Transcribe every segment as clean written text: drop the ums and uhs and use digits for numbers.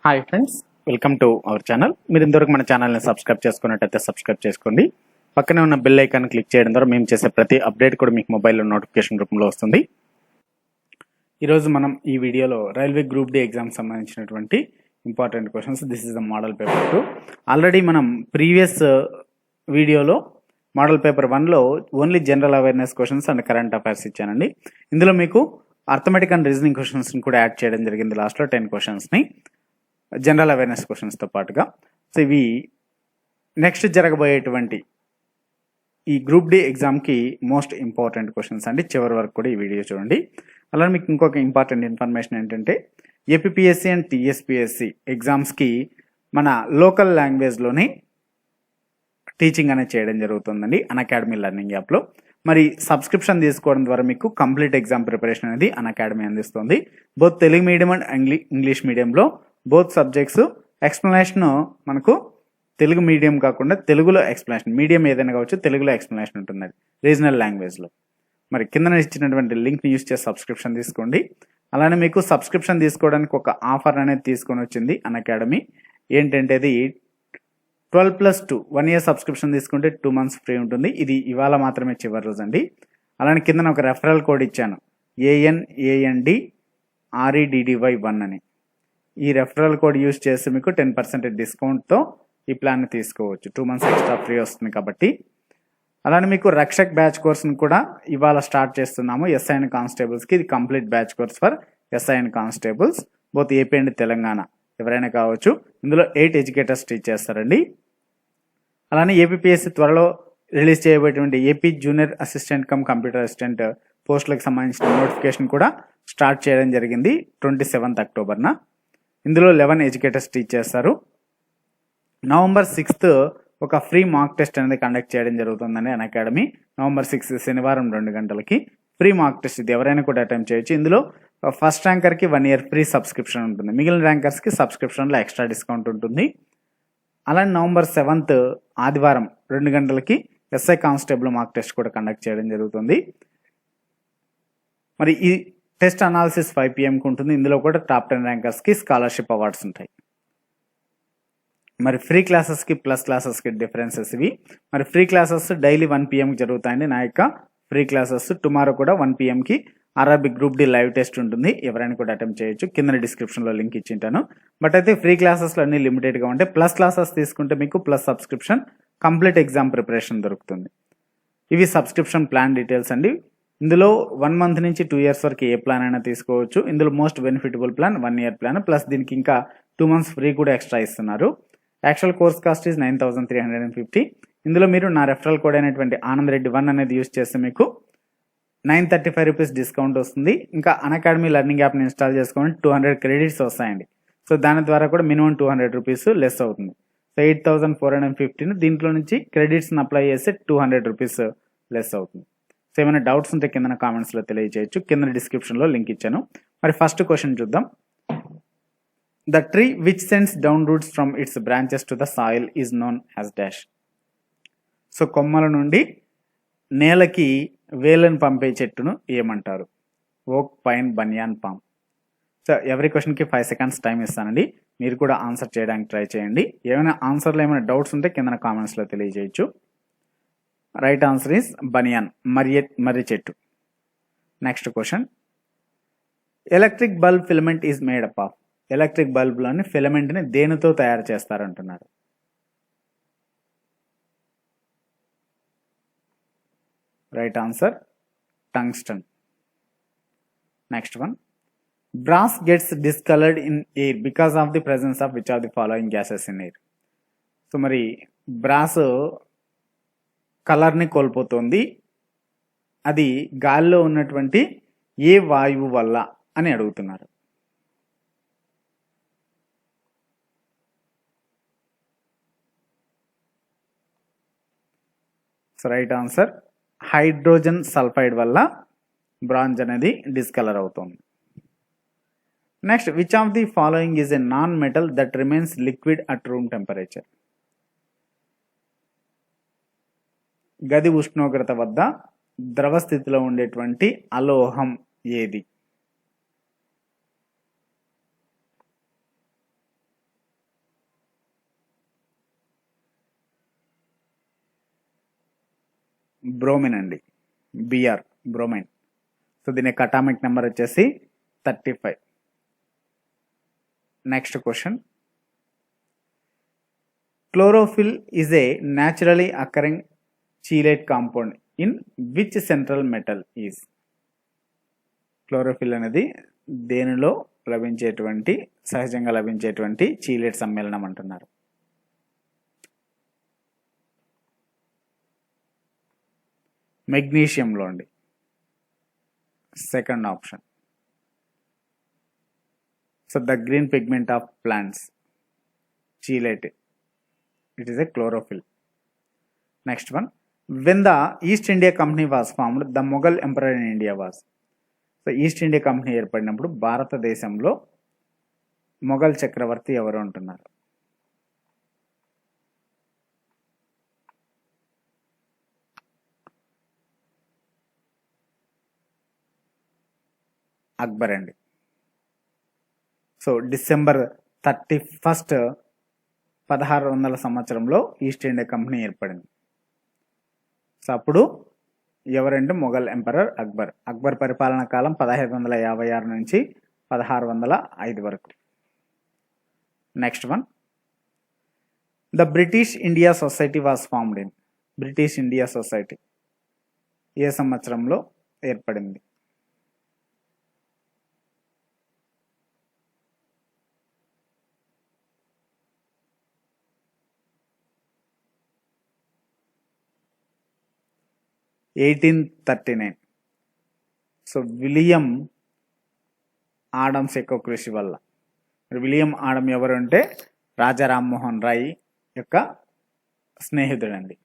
Hi friends, welcome to our channel. మీరు ఇంతవరకు మన ఛానల్ని సబ్స్క్రైబ్ చేసుకున్నట్టయితే సబ్స్క్రైబ్ చేసుకోండి. పక్కనే ఉన్న బెల్ ఐకాన్ క్లిక్ చేయడం ద్వారా మేము చేసే ప్రతి అప్డేట్ కూడా మీకు మొబైల్లో నోటిఫికేషన్ రూపంలో వస్తుంది. ఈరోజు మనం ఈ వీడియోలో రైల్వే గ్రూప్ డి ఎగ్జామ్ సంబంధించినటువంటి important questions. This is the model paper 2. Already మనం ప్రీవియస్ వీడియోలో మోడల్ పేపర్ 1లో only general awareness questions and current affairs ఇచ్చానండి. ఇందులో మీకు అర్థమెటిక్ అండ్ రీజనింగ్ క్వశ్చన్స్ని కూడా యాడ్ చేయడం జరిగింది. లాస్ట్లో 10 క్వశ్చన్స్ని జనరల్ అవేర్నెస్ క్వశ్చన్స్తో పాటుగా. సో ఇవి నెక్స్ట్ జరగబోయేటువంటి ఈ గ్రూప్ డి ఎగ్జామ్కి మోస్ట్ ఇంపార్టెంట్ క్వశ్చన్స్ అండి. చివరి వరకు కూడా ఈ వీడియో చూడండి. అలానే మీకు ఇంకొక ఇంపార్టెంట్ ఇన్ఫర్మేషన్ ఏంటంటే ఏపీపీఎస్సీ అండ్ టీఎస్పీఎస్సీ ఎగ్జామ్స్కి మన లోకల్ లాంగ్వేజ్లోనే టీచింగ్ అనేది చేయడం జరుగుతుందండి అన్అకాడమీ లెర్నింగ్ యాప్లో. మరి సబ్స్క్రిప్షన్ తీసుకోవడం ద్వారా మీకు కంప్లీట్ ఎగ్జామ్ ప్రిపరేషన్ అనేది అన్అకాడమీ అందిస్తుంది. Both Telugu medium and English మీడియంలో బోత్ సబ్జెక్ట్స్ ఎక్స్ప్లెనేషన్ మనకు తెలుగు మీడియం కాకుండా తెలుగులో ఎక్స్ప్లెనేషన్, మీడియం ఏదైనా కావచ్చు, తెలుగులో ఎక్స్ప్లెనేషన్ ఉంటుంది రీజనల్ లాంగ్వేజ్లో. మరి కింద ఇచ్చినటువంటి లింక్ని యూజ్ చేసి సబ్స్క్రిప్షన్ తీసుకోండి. అలానే మీకు సబ్స్క్రిప్షన్ తీసుకోవడానికి ఒక ఆఫర్ అనేది తీసుకొని వచ్చింది అన్అకాడమీ. ఏంటంటే అది 12+2 1 year సబ్స్క్రిప్షన్ తీసుకుంటే 2 months ఫ్రీ ఉంటుంది. ఇది ఇవాళ మాత్రమే చివరి రోజు అండి. అలానే కింద ఒక రెఫరల్ కోడ్ ఇచ్చాను, ANANDREDDY1 అని. ఈ రెఫరల్ కోడ్ యూజ్ చేసి మీకు 10% డిస్కౌంట్తో ఈ ప్లాన్ని తీసుకోవచ్చు. 2 months ఎక్స్ట్రా ఫ్రీ వస్తుంది కాబట్టి. అలానే మీకు రక్షక్ బ్యాచ్ కోర్స్ని కూడా ఇవాళ స్టార్ట్ చేస్తున్నాము ఎస్ఐ అండ్ కానిస్టేబుల్స్కి. ఇది complete batch course for SI and constables both AP and Telangana ఎవరైనా కావచ్చు. ఇందులో 8 ఎడ్యుకేటర్స్ టీచ్ చేస్తారండి. అలానే ఏపీపీఎస్సీ త్వరలో రిలీజ్ చేయబోయేటువంటి AP junior assistant cum computer assistant పోస్టులకు సంబంధించిన నోటిఫికేషన్ కూడా స్టార్ట్ చేయడం జరిగింది 27th October. ఇందులో 11 ఎడ్యుకేటర్స్ టీచ్ చేస్తారు. November 6th ఒక ఫ్రీ మాక్ టెస్ట్ అనేది కండక్ట్ చేయడం జరుగుతుందండి అన్అకాడమీ. November 6th శనివారం 2 గంటలకి ఫ్రీ మాక్ టెస్ట్. ఇది ఎవరైనా కూడా అటెంప్ట్ చేయొచ్చు. ఇందులో ఫస్ట్ ర్యాంకర్కి 1 year ఫ్రీ సబ్స్క్రిప్షన్ ఉంటుంది. మిగిలిన ర్యాంకర్స్కి సబ్స్క్రిప్షన్లో ఎక్స్ట్రా డిస్కౌంట్ ఉంటుంది. అలానే November 7th ఆదివారం 2 గంటలకి ఎస్ఐ కానిస్టేబుల్ మాక్ టెస్ట్ కూడా కండక్ట్ చేయడం జరుగుతుంది. మరి ఈ టెస్ట్ అనాలిసిస్ 5 PM ఉంటుంది. ఇందులో కూడా టాప్ 10 ర్యాంకర్స్కి స్కాలర్షిప్ అవార్డ్స్ ఉంటాయి. మరి ఫ్రీ క్లాసెస్కి ప్లస్ క్లాసెస్కి డిఫరెన్సెస్ ఇవి. మరి ఫ్రీ క్లాసెస్ డైలీ 1 PM జరుగుతాయండి. నా యొక్క ఫ్రీ క్లాసెస్ టుమారో కూడా 1 PMకి RRB group D live test ఉంటుంది. ఎవరైనా కూడా అటెంప్ట్ చేయొచ్చు. కింద డిస్క్రిప్షన్లో లింక్ ఇచ్చింటాను. బట్ అయితే ఫ్రీ క్లాసెస్లో అన్ని లిమిటెడ్గా ఉంటాయి. ప్లస్ క్లాసెస్ తీసుకుంటే మీకు plus subscription complete exam preparation దొరుకుతుంది. ఇవి సబ్స్క్రిప్షన్ ప్లాన్ డీటెయిల్స్ అండి. ఇందులో 1 month నుంచి 2 years వరకు ఏ ప్లాన్ అయినా తీసుకోవచ్చు. ఇందులో most benefitable plan 1 year plan, plus దీనికి ఇంకా 2 months ఫ్రీ కూడా ఎక్స్ట్రా ఇస్తున్నారు. Actual course cost is 9,350. ఇందులో మీరు నా రెఫరల్ కోడ్ అయినటువంటి ఆనంద్ రెడ్డి 1 అనేది యూజ్ చేస్తే మీకు 935 రూపీస్ డిస్కౌంట్ వస్తుంది. ఇంకా అన్అకాడమీ లెర్నింగ్ యాప్ని ఇన్స్టాల్ చేసుకోండి. 200 credits వస్తాయండి. సో దాని ద్వారా కూడా మినిమం 200 రూపీస్ లెస్ అవుతుంది. సో 8,450 దీంట్లో నుంచి క్రెడిట్స్ని అప్లై చేస్తే 200 రూపీస్ లెస్ అవుతుంది. సో ఏమైనా డౌట్స్ ఉంటే కింద కామెంట్స్లో తెలియజేయచ్చు. కింద డిస్క్రిప్షన్లో లింక్ ఇచ్చాను. మరి ఫస్ట్ క్వశ్చన్ చూద్దాం. The tree which sends down roots from it's branches to the soil is known as dash. So కొమ్మల నుండి నేలకి వేలను పంపే చెట్టును ఏమంటారు? ఓక్, పైన్, బనియాన్, పామ్. సో ఎవరి క్వశ్చన్కి 5 seconds టైం ఇస్తానండి. మీరు కూడా ఆన్సర్ చేయడానికి ట్రై చేయండి. ఏమైనా ఆన్సర్లో ఏమైనా డౌట్స్ ఉంటే కింద కామెంట్స్లో తెలియజేయచ్చు. రైట్ ఆన్సర్ ఈస్ బనియాన్, మర్రి చెట్టు. Next question. Electric bulb filament is made up of. ఎలక్ట్రిక్ బల్బ్లోని ఫిలమెంట్ని దేనితో తయారు చేస్తారంటున్నారు? Right answer tungsten. Next one. Brass gets discoloured in air because of the presence of which of the following gases in air. So మరి brass కలర్ని కోల్పోతుంది. అది గాలిలో ఉన్నటువంటి ఏ వాయువు వల్ల అని అడుగుతున్నారు. So right answer hydrogen sulphide వల్ల బ్రాంజ్ అనేది డిస్కలర్ అవుతుంది. Next. Which of the following is a non metal that remains liquid at room temperature. గది ఉష్ణోగ్రత వద్ద ద్రవ స్థితిలో ఉండేటువంటి అలోహం ఏది? బ్రోమిన్ అండి, బిఆర్ బ్రోమైన్. సో దీని యొక్క అటామిక్ నెంబర్ వచ్చేసి 35. Next question, chlorophyll is a naturally occurring chelate compound in which central metal is? Chlorophyll అనేది దేనిలో లభించేటువంటి, సహజంగా లభించేటువంటి చీలేట్ సమ్మేళనం అంటున్నారు. మెగ్నీషియంలో అండి, second option. So the green pigment of plants, chelate, it is a chlorophyll. Next one, when the East India Company was formed, the Mughal emperor in India was? So east India company ఏర్పడినప్పుడు భారతదేశంలో మొఘల్ చక్రవర్తి ఎవరు అంటున్నారు? అక్బర్ అండి. So December 31, 1600 సంవత్సరంలో east India company ఏర్పడింది. So అప్పుడు ఎవరంటే Mughal emperor Akbar. Akbar పరిపాలనా కాలం 1556 నుంచి 1605 వరకు. Next one, the British India Society was formed in? British India Society ఏ సంవత్సరంలో ఏర్పడింది? (1839). సో విలియం ఆడమ్స్ యొక్క కృషి వల్ల. విలియం ఆడమ్ ఎవరు అంటే రాజా రామ్మోహన్ రాయ్ యొక్క స్నేహితుడండి.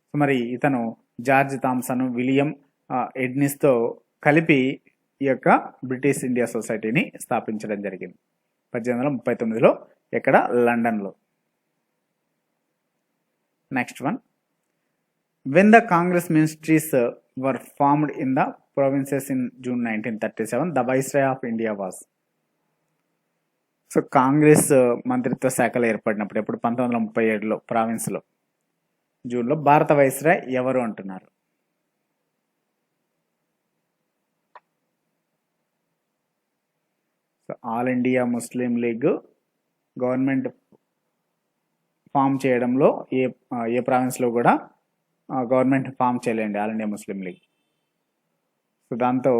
సో మరి ఇతను జార్జ్ థామ్సన్, విలియం ఎడ్నిస్తో కలిపి ఈ యొక్క బ్రిటిష్ ఇండియా సొసైటీని స్థాపించడం జరిగింది 1839లో, ఎక్కడ? లండన్లో. Next one, when the Congress ministries were formed in the provinces in June 1937, the Viceroy of India was? So Congress మంత్రిత్వ శాఖలు ఏర్పడినప్పుడు, ఎప్పుడు? 1937లో ప్రావిన్స్లో జూన్లో. భారత వైస్రాయ్ ఎవరు అంటున్నారు? So all India Muslim League government form చేయడంలో ఏ ప్రావిన్స్లో కూడా గవర్నమెంట్ ఫామ్ చేయలేండి all India Muslim League. So దాంతో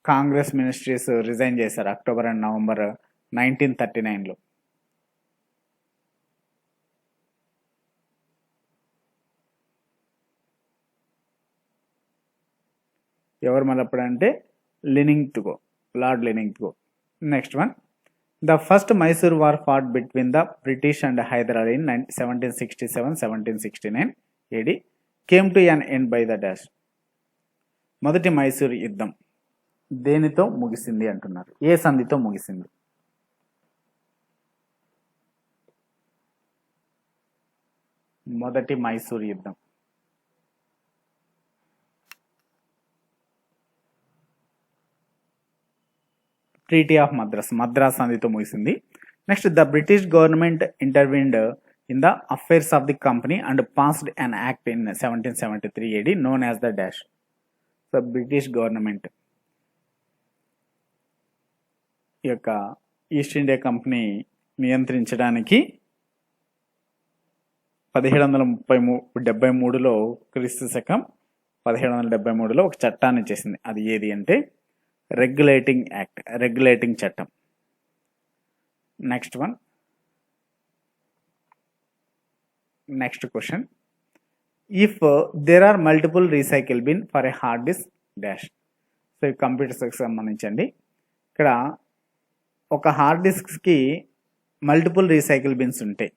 కాంగ్రెస్ మినిస్ట్రీస్ రిజైన్ చేశారు అక్టోబర్ అండ్ నవంబర్ 1939లో. ఎవరు మళ్ళప్పుడంటే Linlithgow, Lord Linlithgow. Next one, the first Mysore war fought between the British and Hyder Ali in 1767-1769 AD came to an end by the dash? మొదటి మైసూర్ యుద్ధం దేనితో ముగిసింది అంటున్నారు? ఏ సంధితో ముగిసింది? మొదటి మైసూర్ యుద్ధం ట్రీటీ ఆఫ్ మద్రాస్ సంధితో ముగిసింది. Next, the British government intervened in the affairs of the company and passed an act in 1773 AD known as the dash. So British government యొక్క ఈస్ట్ ఇండియా కంపెనీ నియంత్రించడానికి 1773లో క్రీస్తు శకం 1773లో ఒక చట్టాన్ని చేసింది. అది ఏది అంటే రెగ్యులేటింగ్ యాక్ట్, రెగ్యులేటింగ్ చట్టం. Next one, next question, if there are multiple recycle bin for a hard disk dash. So ఈ కంప్యూటర్స్కి సంబంధించండి. ఇక్కడ ఒక హార్డ్ డిస్క్కి మల్టిపుల్ రీసైకిల్ బిన్స్ ఉంటాయి.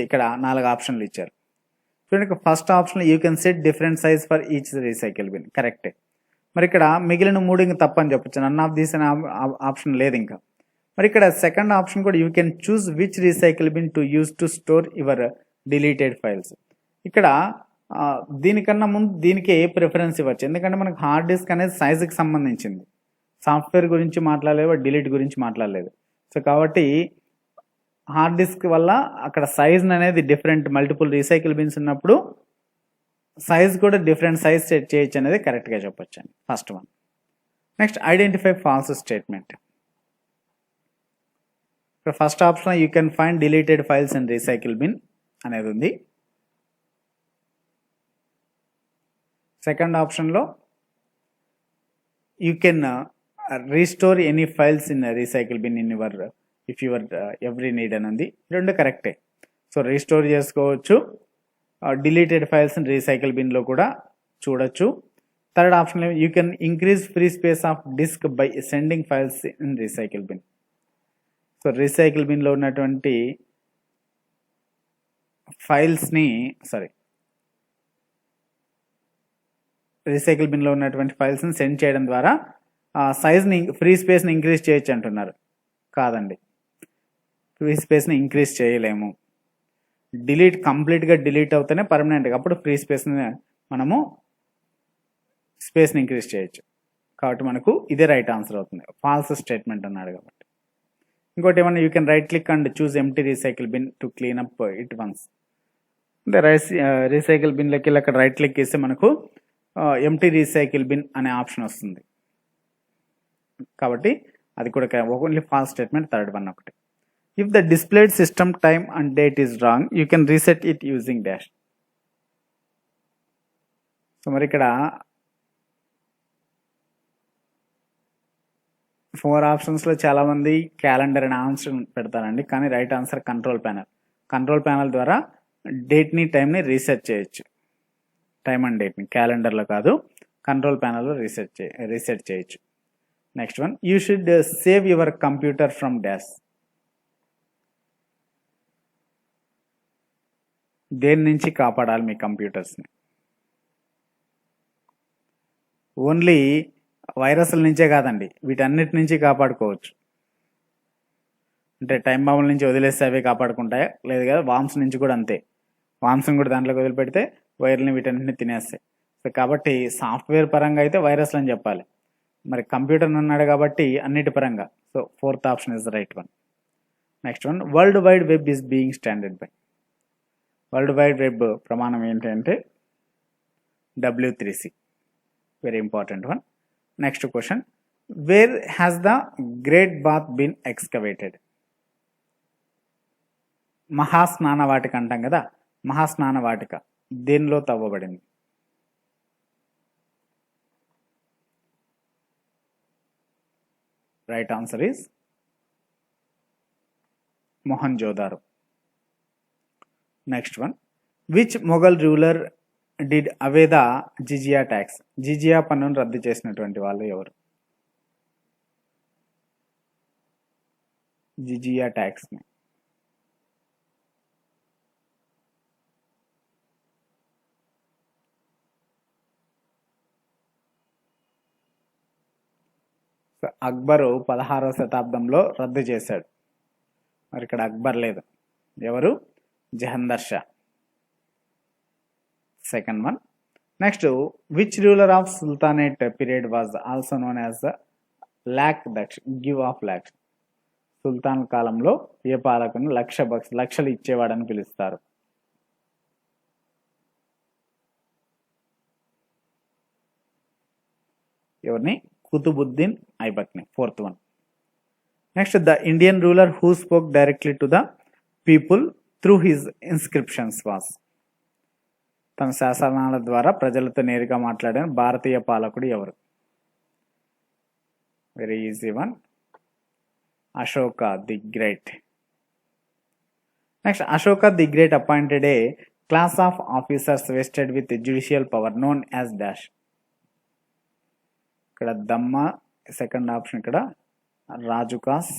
ఇక్కడ 4 ఆప్షన్లు ఇచ్చారు. చూడండి, first option you can set different size for each recycle bin, కరెక్టే. మరి ఇక్కడ మిగిలిన 3 ఇంకా తప్పని చెప్పొచ్చు, నన్ ఆఫ్ దీస్ అనే ఆప్షన్ లేదు ఇంకా. మరి ఇక్కడ సెకండ్ ఆప్షన్ కూడా you can choose which recycle bin to use to store your deleted files. ఇక్కడ దీనికన్నా ముందు దీనికి ప్రిఫరెన్స్ ఇవ్వచ్చు, ఎందుకంటే మనకు హార్డ్ డిస్క్ అనేది సైజుకి సంబంధించింది, సాఫ్ట్వేర్ గురించి మాట్లాడలేదు, డిలీట్ గురించి మాట్లాడలేదు. సో కాబట్టి హార్డ్ డిస్క్ వల్ల అక్కడ సైజ్ అనేది డిఫరెంట్, మల్టిపుల్ రీసైకిల్ బిన్స్ ఉన్నప్పుడు సైజ్ కూడా డిఫరెంట్ సైజ్ సెట్ చేయొచ్చు అనేది కరెక్ట్గా చెప్పొచ్చు అండి. First one. Next identify false statement. ఇక్కడ first option you can find deleted files in recycle bin అనేది ఉంది. సెకండ్ ఆప్షన్లో you can restore any files in recycle bin in your if your every need అని ఉంది. రెండు కరెక్టే. So restore చేసుకోవచ్చు, deleted files in recycle బిన్లో కూడా చూడొచ్చు. Third option you can increase free space of disk by sending files in recycle bin. So recycle బిన్లో ఉన్నటువంటి ఫైల్స్ని రీసైకిల్ బిన్లో ఉన్నటువంటి ఫైల్స్ని సెండ్ చేయడం ద్వారా సైజ్ని ఫ్రీ స్పేస్ని ఇంక్రీజ్ చేయొచ్చు అంటున్నారు. కాదండి, ఫ్రీ స్పేస్ని ఇంక్రీజ్ చేయలేము. కంప్లీట్గా డిలీట్ అవుతేనే పర్మనెంట్గా, అప్పుడు ఫ్రీ స్పేస్ని మనము స్పేస్ని ఇంక్రీజ్ చేయొచ్చు. కాబట్టి మనకు ఇదే రైట్ ఆన్సర్ అవుతుంది. ఫాల్స్ స్టేట్మెంట్ అన్నాడు కాబట్టి. ఇంకోటి ఏమన్నా you can right click and choose empty recycle bin to clean up it once. అంటే రీసైకిల్ బిన్లోకి వెళ్ళి అక్కడ రైట్ క్లిక్ చేస్తే మనకు ఎంటీ రీసైకిల్ బిన్ అనే ఆప్షన్ వస్తుంది. కాబట్టి అది కూడా only false statement. Third one ఒకటి. If the displayed system time and date is wrong you can reset it using dash. So మరి ఇక్కడ 4 ఆప్షన్స్లో చాలామంది క్యాలెండర్ అనే ఆన్సర్ పెడతారండి, కానీ right answer control panel. Control panel ద్వారా డేట్ని టైంని రీసెట్ చేయొచ్చు. టైమ్ అండ్ డేట్ని క్యాలెండర్లో కాదు, కంట్రోల్ ప్యానల్లో రీసెట్ చేయొచ్చు. Next one, you should save your computer from dash. దేని నుంచి కాపాడాలి మీ కంప్యూటర్స్ని? ఓన్లీ వైరస్ల నుంచే కాదండి, వీటన్నిటి నుంచి కాపాడుకోవచ్చు. అంటే టైం బాంబుల నుంచి వదిలేస్తే అవే కాపాడుకుంటాయి, లేదు కదా వామ్స్ నుంచి కూడా అంతే. వామ్స్ని కూడా దాంట్లోకి వదిలిపెడితే వైర్లని వీటన్నిటిని తినేస్తాయి. సో కాబట్టి సాఫ్ట్వేర్ పరంగా అయితే వైరస్లు అని చెప్పాలి, మరి కంప్యూటర్ ఉన్నాడు కాబట్టి అన్నిటి పరంగా. So fourth option is the right one. Next one, world wide web is being standard by. World wide web ప్రమాణం ఏంటంటే W3C. Very important one. Next question, where has the great bath been excavated? మహాస్నాన వాటిక అంటాం కదా, మహాస్నాన వాటిక దేనిలో తవ్వబడింది? Right answer is Mohenjodaro. Next one, which Mughal ruler did away the jizya tax? జిజియా పన్నును రద్దు చేసినటువంటి వాళ్ళు ఎవరు? జిజియా ట్యాక్స్ ని అక్బరు 16వ శతాబ్దంలో రద్దు చేశాడు. మరి ఇక్కడ అక్బర్ లేదు, ఎవరు? Jahandar Shah. Second one. Next, which ruler of sultanate period was also known as the lakh Baksh give of lakhs? సుల్తాన్ కాలంలో ఏ పాలకుని లక్షలు ఇచ్చేవాడని పిలుస్తారు? ఎవరిని? కుతుబుద్దీన్ ఐబక్ని. Fourth one. Next, the Indian ruler who spoke directly to the people through his inscriptions was. తన శాసనాల ద్వారా ప్రజలతో నేరుగా మాట్లాడిన భారతీయ పాలకుడు ఎవరు? Very easy one, Ashoka the great. Next, Ashoka the great appointed A class of officers vested with judicial power known as dash. ఇక్కడ దమ్మ. సెకండ్ ఆప్షన్ ఇక్కడ రాజుకాస్.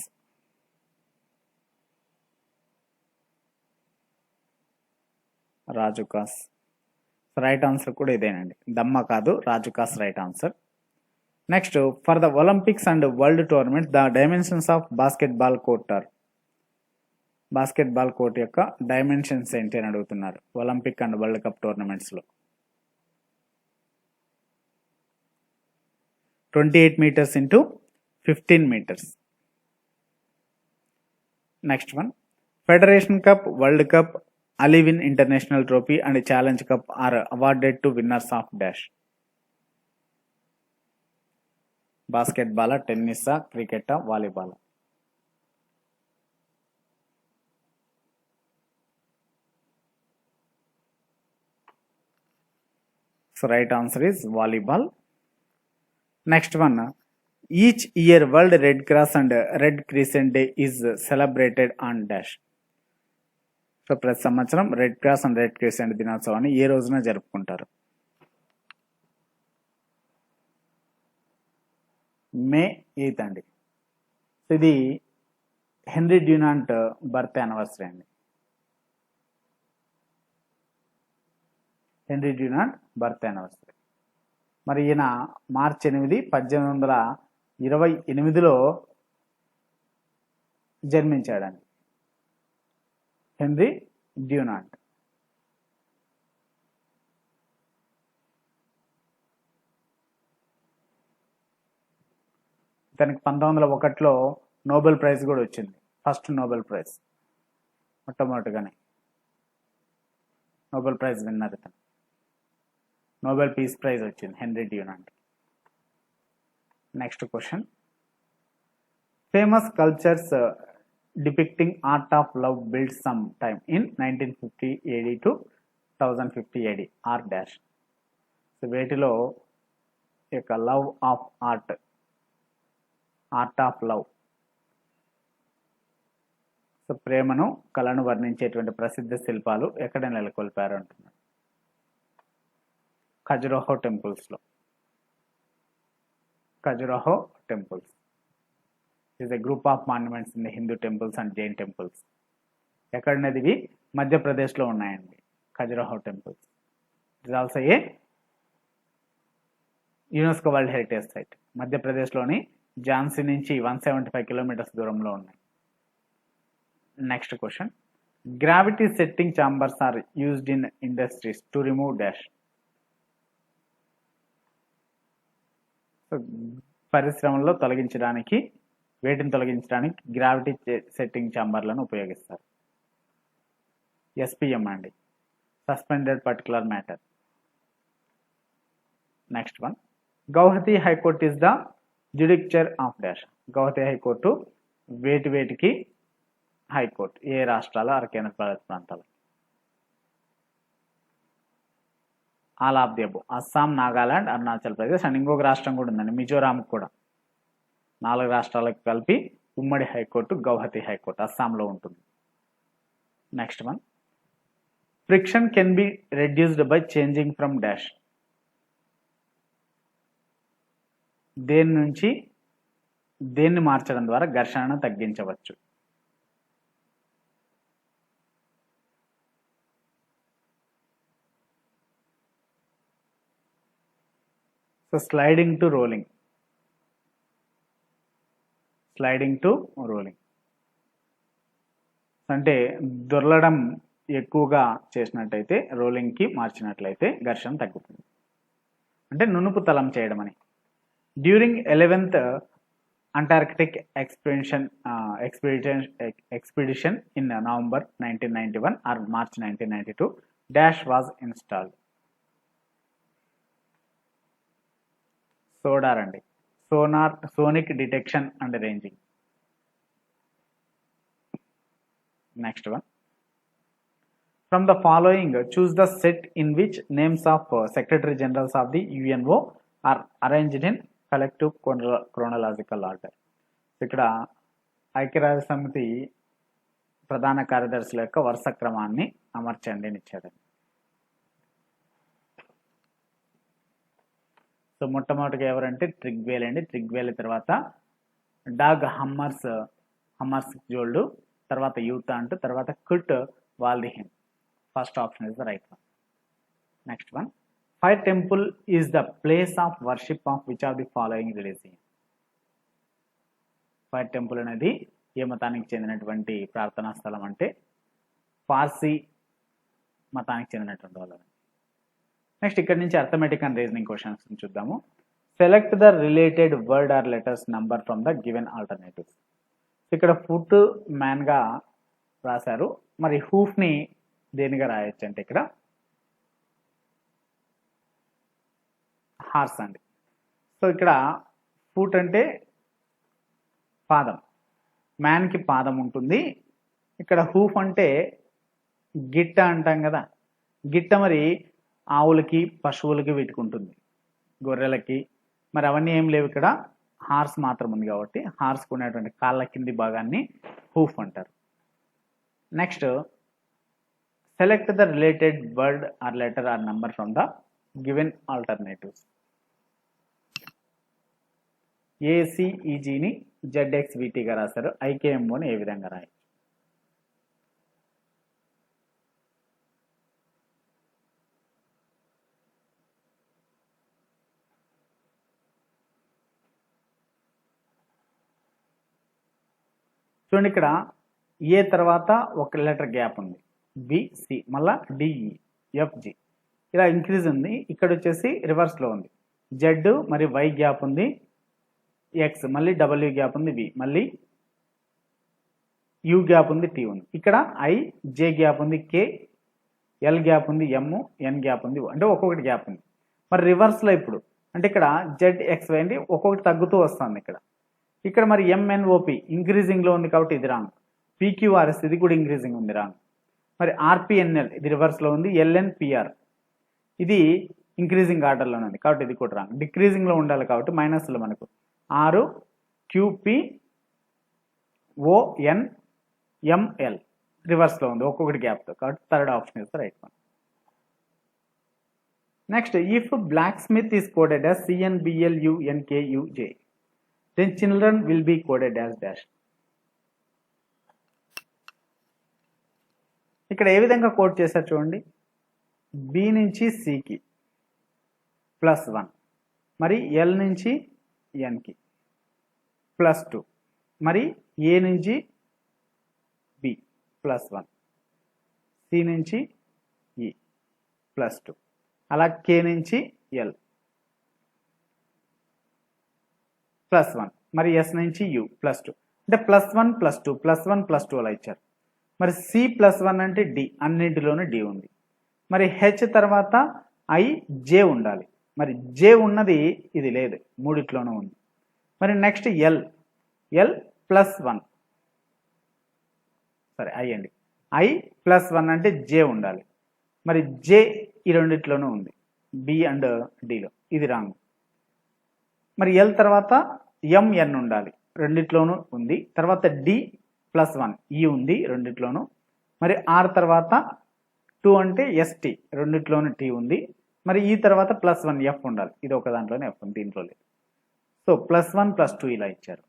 రైట్ ఆన్సర్ కూడా ఇదేనండి, దమ్మ కాదు, rajukas right answer. Next, for the Olympics and world tournament the dimensions of basketball court are. Basketball court యొక్క dimensions ఏంటి అని అడుగుతున్నారు Olympic and world cup టోర్నమెంట్స్లో. 28 meters into 15 meters. Next one, federation cup, world cup, Allywyn international trophy and challenge cup are awarded to winners of dash. Basketball, tennis, cricket, volleyball. So right answer is volleyball. Next one. Each year World Red Cross and Red Crescent Day is celebrated on dash. So ప్రతి సంవత్సరం red cross and red crescent దినోత్సవాన్ని ఏ రోజున జరుపుకుంటారు? మే 8 అండి. ఇది henry Dunant birth anniversary అండి. Henry Dunant birth anniversary. మరి ఈయన మార్చి 8, 1828లో జన్మించాడండి. Henry Dunant. తనకి 1901లో నోబెల్ ప్రైజ్ కూడా వచ్చింది. ఫస్ట్ నోబెల్ ప్రైజ్, మొట్టమొదటిగానే నోబెల్ ప్రైజ్ విన్నర్ ఇతను. నోబెల్ పీస్ ప్రైజ్ వచ్చింది Henry Dunant. Next question. Famous cultures depicting art of love build some time in 1950 AD to 1050 AD are dash. So వేటిలో యొక్క love of art of love, so ప్రేమను కళను వర్ణించేటువంటి ప్రసిద్ధ శిల్పాలు ఎక్కడ నెలకొల్పారు అంటున్నారు? ఖజురహో టెంపుల్స్లో. Khajuraho temples is a group of monuments in the Hindu temples and Jain temples. ఎక్కడనేది ఇవి? మధ్యప్రదేశ్లో ఉన్నాయండి Khajuraho temples. It is also a UNESCO world heritage site. మధ్యప్రదేశ్లోని ఝాన్సీ నుంచి 175 కిలోమీటర్స్ దూరంలో ఉన్నాయి. Next question. Gravity setting chambers are used in industries to remove dash. పరిశ్రమల్లో తొలగించడానికి, వేటిని తొలగించడానికి గ్రావిటీ సెట్టింగ్ ఛాంబర్లను ఉపయోగిస్తారు? SPM అండి, suspended particular matter. Next one. Guwahati high court is the judicature of dash. Guwahati high court వేటికి హైకోర్టు? ఏ రాష్ట్రాలు, కేంద్ర పాలిత ప్రాంతాలు? All of the above. Assam, Nagaland, Arunachal Pradesh and ఇంకొక రాష్ట్రం కూడా ఉందండి, మిజోరాం కూడా. 4 రాష్ట్రాలకు కలిపి ఉమ్మడి హైకోర్టు గౌహతి హైకోర్టు అస్సాంలో ఉంటుంది. Next one. Friction can be reduced by changing from dash. దేని నుంచి దేన్ని మార్చడం ద్వారా ఘర్షణను తగ్గించవచ్చు? So sliding to rolling. Sliding to rolling అంటే దొర్లడం ఎక్కువగా చేసినట్టయితే, రోలింగ్కి మార్చినట్లయితే ఘర్షణ తగ్గుతుంది. అంటే నునుపు తలం చేయడం అని. During 11th Antarctic expedition in November 1991 or March 1992 dash was installed. Sodar అండి, sonar, sonic detection and ranging. Next one. From the following choose the set in which names of secretary generals of the UNO are arranged in collective chronological order. ఇక్కడ ఐక్యరాజ్య సమితి ప్రధాన కార్యదర్శుల యొక్క వరుస క్రమాన్ని అమర్చండి అని ఇచ్చారండి. సో మొట్టమొదటిగా ఎవరంటే ట్రిగ్వేల్ అండి. ట్రిగ్వేల్ తర్వాత డాగ్ హమ్మర్స్ జోల్డ్, తర్వాత యూతాంట్, తర్వాత Kurt Waldheim. First option is the right one. Next one. Fire temple is the place of worship of which of the following religion. Fire temple అనేది ఏ మతానికి చెందినటువంటి ప్రార్థనా స్థలం అంటే పార్సీ మతానికి చెందినటువంటి వాళ్ళు. నెక్స్ట్ ఇక్కడ నుంచి అర్థమెటిక్ అండ్ రీజనింగ్ క్వశ్చన్స్ చూద్దాము. Select the related word are letters number from the given alternatives. ఇక్కడ ఫుట్ మ్యాన్గా రాశారు. మరి హూఫ్ని దేనిగా రాయొచ్చు అంటే ఇక్కడ హార్స్ అండి. సో ఇక్కడ ఫుట్ అంటే పాదం, మ్యాన్కి పాదం ఉంటుంది. ఇక్కడ హూఫ్ అంటే గిట్ట అంటాం కదా, గిట్ట మరి ఆవులకి పశువులకి వీటికి ఉంటుంది, గొర్రెలకి. మరి అవన్నీ ఏం లేవు, ఇక్కడ హార్స్ మాత్రం ఉంది కాబట్టి హార్స్కి ఉన్నటువంటి కాళ్ళ కింది భాగాన్ని హూఫ్ అంటారు. Next select the related word or letter or number from the given alternatives. ఏసీఈజీని జెడ్ఎక్స్విటీగా రాశారు. ఐకేఎంఓని ఏ విధంగా రాయచ్చు? చూడండి, ఇక్కడ ఏ తర్వాత ఒక లెటర్ గ్యాప్ ఉంది, బిసి, మళ్ళా డిఈ, ఎఫ్జి, ఇలా ఇంక్రీజ్ ఉంది. ఇక్కడ వచ్చేసి రివర్స్లో ఉంది, జెడ్ మరి వై గ్యాప్ ఉంది, ఎక్స్ మళ్ళీ డబ్ల్యూ గ్యాప్ ఉంది, వి మళ్ళీ యూ గ్యాప్ ఉంది, టీ ఉంది. ఇక్కడ ఐ జే గ్యాప్ ఉంది, కే ఎల్ గ్యాప్ ఉంది, ఎమ్ ఎన్ గ్యాప్ ఉంది, అంటే ఒక్కొక్కటి గ్యాప్ ఉంది. మరి రివర్స్లో ఇప్పుడు అంటే ఇక్కడ జెడ్ ఎక్స్ వై అండి ఒక్కొక్కటి తగ్గుతూ వస్తుంది. ఇక్కడ మరి ఎంఎన్ఓపి ఇంక్రీజింగ్లో ఉంది కాబట్టి ఇది రాంగ్. పీక్యూఆర్ఎస్ ఇది కూడా ఇంక్రీజింగ్ ఉంది, రాంగ్. మరి ఆర్పిఎన్ఎల్ ఇది రివర్స్లో ఉంది, ఎల్ఎన్పిఆర్ ఇది ఇంక్రీజింగ్ ఆర్డర్లోనే ఉంది కాబట్టి ఇది కూడా రాంగ్. డిక్రీజింగ్లో ఉండాలి కాబట్టి మైనస్లో మనకు ఆరు క్యూపి ఓఎన్ ఎంఎల్ రివర్స్లో ఉంది ఒక్కొక్కటి గ్యాప్తో, కాబట్టి third option is the right one. Next, if blacksmith is coded as CNBLUNKUJ, then children will be coded as dash. ఇక్కడ ఏ విధంగా కోడ్ చేశారు చూడండి, బి నుంచి సికి +1, మరి ఎల్ నుంచి ఎన్కి +2, మరి ఏ నుంచి బి +1, సి నుంచి ఈ +2, అలా కే నుంచి ఎల్ +1, మరి ఎస్ నుంచి యూ +2, అంటే +1 +2 +1 +2 అలా ఇచ్చారు. మరి సి +1 అంటే డి, అన్నింటిలోనూ డి ఉంది. మరి హెచ్ తర్వాత ఐ జే ఉండాలి, మరి జే ఉన్నది ఇది లేదు, మూడిట్లోనూ ఉంది. మరి నెక్స్ట్ ఎల్ +1, సరే ఐ అండి, ఐ +1 అంటే జే ఉండాలి, మరి జే ఈ రెండిట్లోనూ ఉంది, బి అండ్ డిలో, ఇది రాంగ్. మరి ఎల్ తర్వాత ఎంఎన్ ఉండాలి, రెండిట్లోనూ ఉంది. తర్వాత డి +1 ఈ ఉంది రెండిట్లోనూ. మరి ఆర్ తర్వాత 2 అంటే ఎస్టీ, రెండిట్లోనూ టీ ఉంది. మరి ఈ తర్వాత +1 ఎఫ్ ఉండాలి, ఇది ఒక దాంట్లోనే ఎఫ్ ఉంది, దీంట్లో లేదు. సో +1 +2 ఇలా ఇచ్చారు.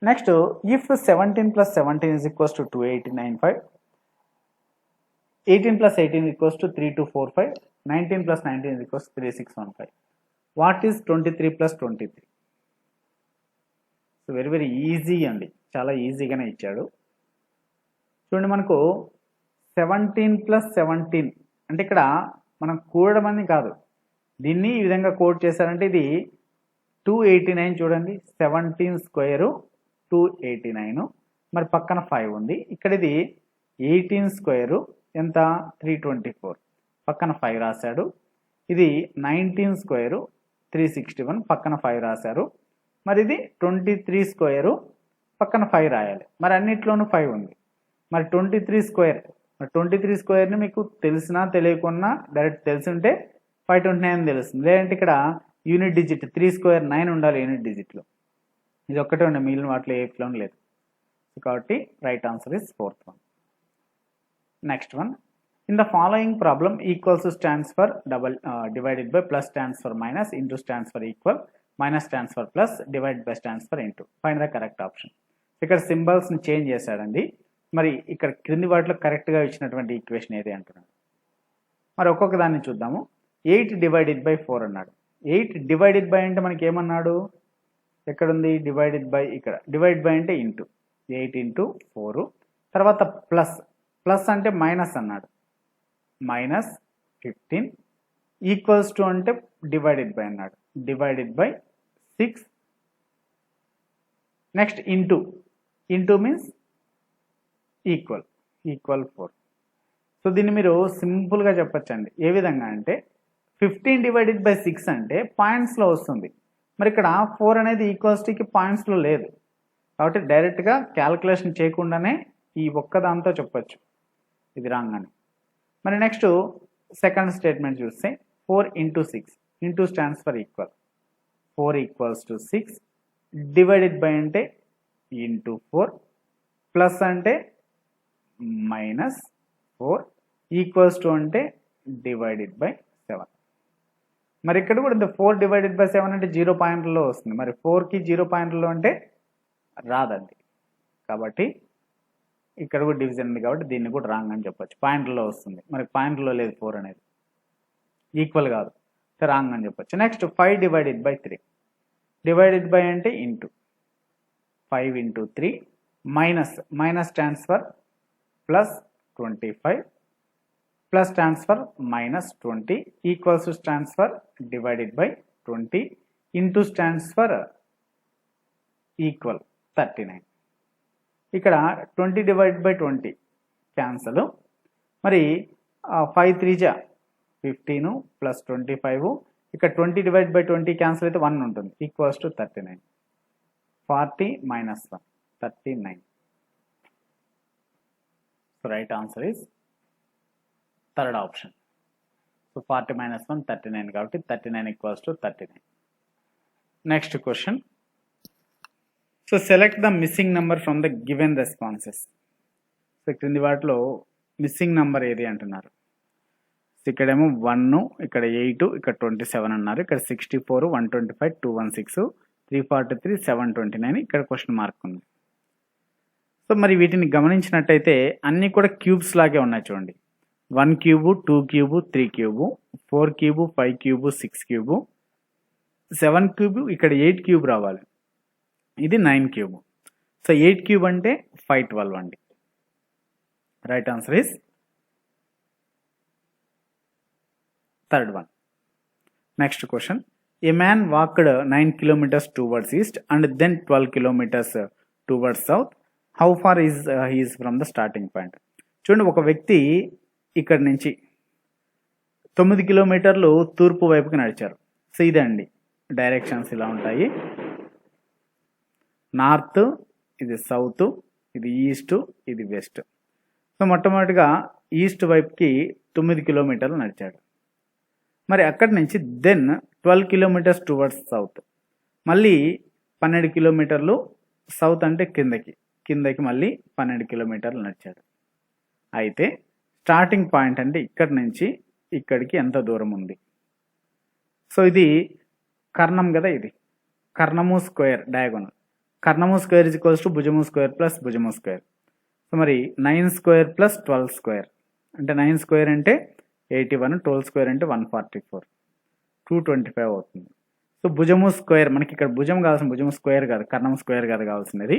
Next, if 17 + 17 is equals to 2895, 18 + 18 is equals to 3245, 19 + 19 is equals to 3615. What is 23 + 23? So very very easy అండి, చాలా ఈజీగానే ఇచ్చాడు. చూడండి, మనకు 17 + 17 అంటే ఇక్కడ మనం కూడడం అని కాదు, దీన్ని ఈ విధంగా కోడ్ చేశారంటే ఇది 289. చూడండి, 17 స్క్వేరు 289, మరి పక్కన 5 ఉంది. ఇక్కడ ఇది 18 స్క్వేరు ఎంత 324, పక్కన 5 రాశాడు. ఇది 19 స్క్వేరు 361, పక్కన 5 రాశారు. మరి ఇది 23 స్క్వేరు పక్కన 5 రాయాలి, మరి అన్నిట్లోనూ 5 ఉంది. మరి 23 స్క్వేర్, మరి 23 స్క్వేర్ని మీకు తెలిసినా తెలియకున్నా డైరెక్ట్ తెలిసింటే 529 తెలుస్తుంది. లేదంటే ఇక్కడ యూనిట్ డిజిట్ 3 స్క్వేర్ 9 ఉండాలి యూనిట్ డిజిట్లో, ఇది ఒక్కటే ఉండే, మిగిలిన వాటిలో ఏలోనూ లేదు. కాబట్టి right answer is 4th one. Next one, in the following problem equals stands for divided by, plus stands for minus, into stands for equal, minus stands for plus, divide by stands for into. Find the correct option. ఇక్కడ సింబల్స్ని change చేశాడండి. మరి ఇక్కడ క్రింది వాటిలో కరెక్ట్గా ఇచ్చినటువంటి equation ఏది అంటున్నాడు. మరి ఒక్కొక్క దాన్ని చూద్దాము. 8 డివైడెడ్ బై 4 అన్నాడు. 8 డివైడెడ్ బై అంటే మనకి ఏమన్నాడు, ఎక్కడుంది డివైడెడ్ బై, ఇక్కడ డివైడ్ బై అంటే ఇంటూ, 8 × 4, తర్వాత ప్లస్ అంటే మైనస్ అన్నాడు, -15, ఈక్వల్స్ టు అంటే డివైడెడ్ బై అన్నాడు, divided by 6. Next into means equal 4. So దీన్ని మీరు సింపుల్గా చెప్పచ్చండి. ఏ విధంగా అంటే 15/6 అంటే పాయింట్స్లో వస్తుంది. మరి ఇక్కడ 4 అనేది ఈక్వాలిటీకి పాయింట్స్లో లేదు కాబట్టి డైరెక్ట్గా క్యాల్కులేషన్ చేయకుండానే ఈ ఒక్క దాంతో చెప్పచ్చు ఇది రాంగ్ అని. మరి నెక్స్ట్ సెకండ్ స్టేట్మెంట్ చూస్తే 4 × 6 into stands for equal. 4 = 6 divided by అంటే ఇంటూ 4 ప్లస్ అంటే -4 ఈక్వల్స్ టు అంటే డివైడెడ్ బై 7. మరి ఇక్కడ కూడా 4 డివైడెడ్ బై 7 అంటే 0 పాయింట్లలో వస్తుంది. మరి 4కి 0 పాయింట్లలో అంటే రాదండి. కాబట్టి ఇక్కడ కూడా డివిజన్ ఉంది కాబట్టి దీన్ని కూడా రాంగ్ అని చెప్పొచ్చు. పాయింట్లలో వస్తుంది, మరి పాయింట్లో లేదు 4 అనేది, ఈక్వల్ కాదు, రాంగ్ అని చెప్పొచ్చు. Next 5 divided by 3 divided by అంటే into 5 × 3 minus stands for plus 25 plus stands for -20 equals to stands for divided by 20 into stands for equal 39. ఇక్కడ 20 డివైడెడ్ బై 20 క్యాన్సల్. మరి 5 × 3 = 15 ప్లస్ 25 ఇక్కడ 20 డివైడెడ్ బై 20 క్యాన్సల్ అయితే 1 ఉంటుంది equals to 39. 40 - 1 39. So right answer is third option. So 40 - 1 39 కాబట్టి 39 = 39. Next question. So select the missing number from the given responses. So క్రింది వాటిలో missing number ఏది అంటున్నారు. ఇక్కడేమో 1, ఇక్కడ 8, ఇక్కడ 27 అన్నారు, ఇక్కడ 64, 125, 216, 343, 729, ఇక్కడ క్వశ్చన్ మార్క్ ఉంది. సో మరి వీటిని గమనించినట్టయితే అన్నీ కూడా క్యూబ్స్ లాగే ఉన్నాయి చూడండి. 1 cube, 2 cube, 3 cube, 4 cube, 5 cube, 6 cube, 7 cube, ఇక్కడ 8 క్యూబ్ రావాలి, ఇది 9 క్యూబ్. సో 8 క్యూబ్ అంటే 512 అండి. Right answer is third one. Next question. A man walked 9 kilometers towards east and then 12 kilometers towards south. How far he is from the starting point? చూడండి, ఒక వ్యక్తి ఇక్కడ నుంచి 9 కిలోమీటర్లు తూర్పు వైపుకి నడిచారు. సో ఇదే అండి డైరెక్షన్స్ ఇలా ఉంటాయి. నార్త్, ఇది సౌత్, ఇది ఈస్ట్, ఇది వెస్ట్. సో మొట్టమొదటిగా ఈస్ట్ వైపుకి 9 కిలోమీటర్లు నడిచాడు. మరి అక్కడి నుంచి దెన్ 12 kilometers టువర్డ్స్ సౌత్, మళ్ళీ 12 కిలోమీటర్లు సౌత్ అంటే కిందకి మళ్ళీ 12 కిలోమీటర్లు నడిచాడు. అయితే స్టార్టింగ్ పాయింట్ అంటే ఇక్కడి నుంచి ఇక్కడికి ఎంత దూరం ఉంది. సో ఇది కర్ణం కదా, ఇది కర్ణము స్క్వేర్ డయాగోనల్. కర్ణము స్క్వేర్ = భుజము స్క్వేర్ ప్లస్ భుజము స్క్వేర్. సో మరి 9 స్క్వేర్ ప్లస్ 12 స్క్వేర్ అంటే 9 స్క్వేర్ అంటే 81, 12 స్క్వేర్ అంటే 144, 225 అవుతుంది. సో భుజము స్క్వేర్, మనకి ఇక్కడ భుజం కావాల్సిన భుజము స్క్వేర్ కాదు, కర్ణం స్క్వేర్ కాదు కావాల్సినది,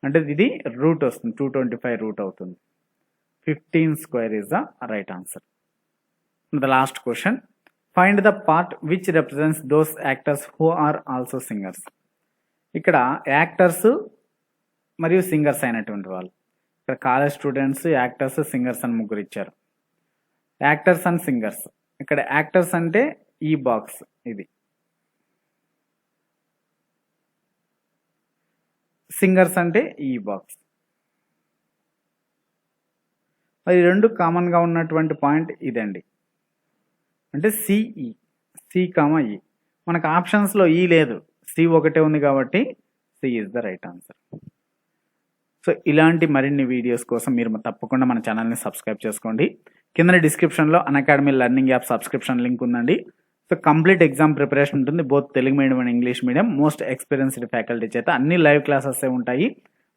అంటే ఇది రూట్ వస్తుంది, 225 రూట్ అవుతుంది. 15 square is the right answer. The last question. Find the part which represents those actors who are also singers. ఇక్కడ యాక్టర్స్ మరియు సింగర్స్ అయినటువంటి వాళ్ళు. ఇక్కడ కాలేజ్ స్టూడెంట్స్, యాక్టర్స్, సింగర్స్ అని ముగ్గురు ఇచ్చారు. Actors and singers. ఇక్కడ యాక్టర్స్ అంటే ఈ బాక్స్ ఇది, సింగర్స్ అంటే ఈ బాక్స్. అది రెండు కామన్గా ఉన్నటువంటి పాయింట్ ఇదండి, అంటే సిఈ, సి, మనకు ఆప్షన్స్లో ఈ లేదు, సి ఒకటే ఉంది కాబట్టి C is the right answer. So ఇలాంటి మరిన్ని వీడియోస్ కోసం మీరు తప్పకుండా మన ఛానల్ని సబ్స్క్రైబ్ చేసుకోండి. కింద డిస్క్రిప్షన్లో Unacademy learning app subscription link ఉందండి. సో కంప్లీట్ ఎగ్జామ్ ప్రిపరేషన్ ఉంటుంది, both Telugu medium and English medium. Most experienced faculty చేత అన్ని లైవ్ క్లాసెస్ ఉంటాయి.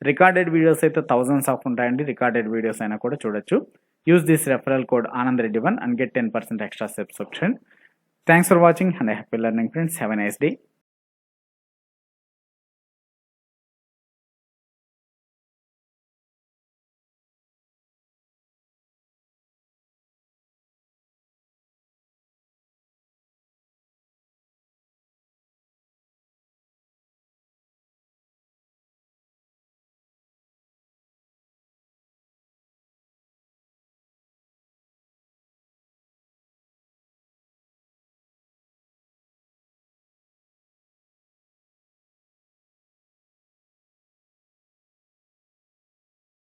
రికార్డెడ్ వీడియోస్ అయితే థౌజండ్స్ ఆఫ్ ఉంటాయండి. రికార్డెడ్ వీడియోస్ అయినా కూడా చూడొచ్చు. Use this referral code ANANDREDDY1 and get 10% extra subscription. Thanks for watching and happy learning friends. Have a nice day.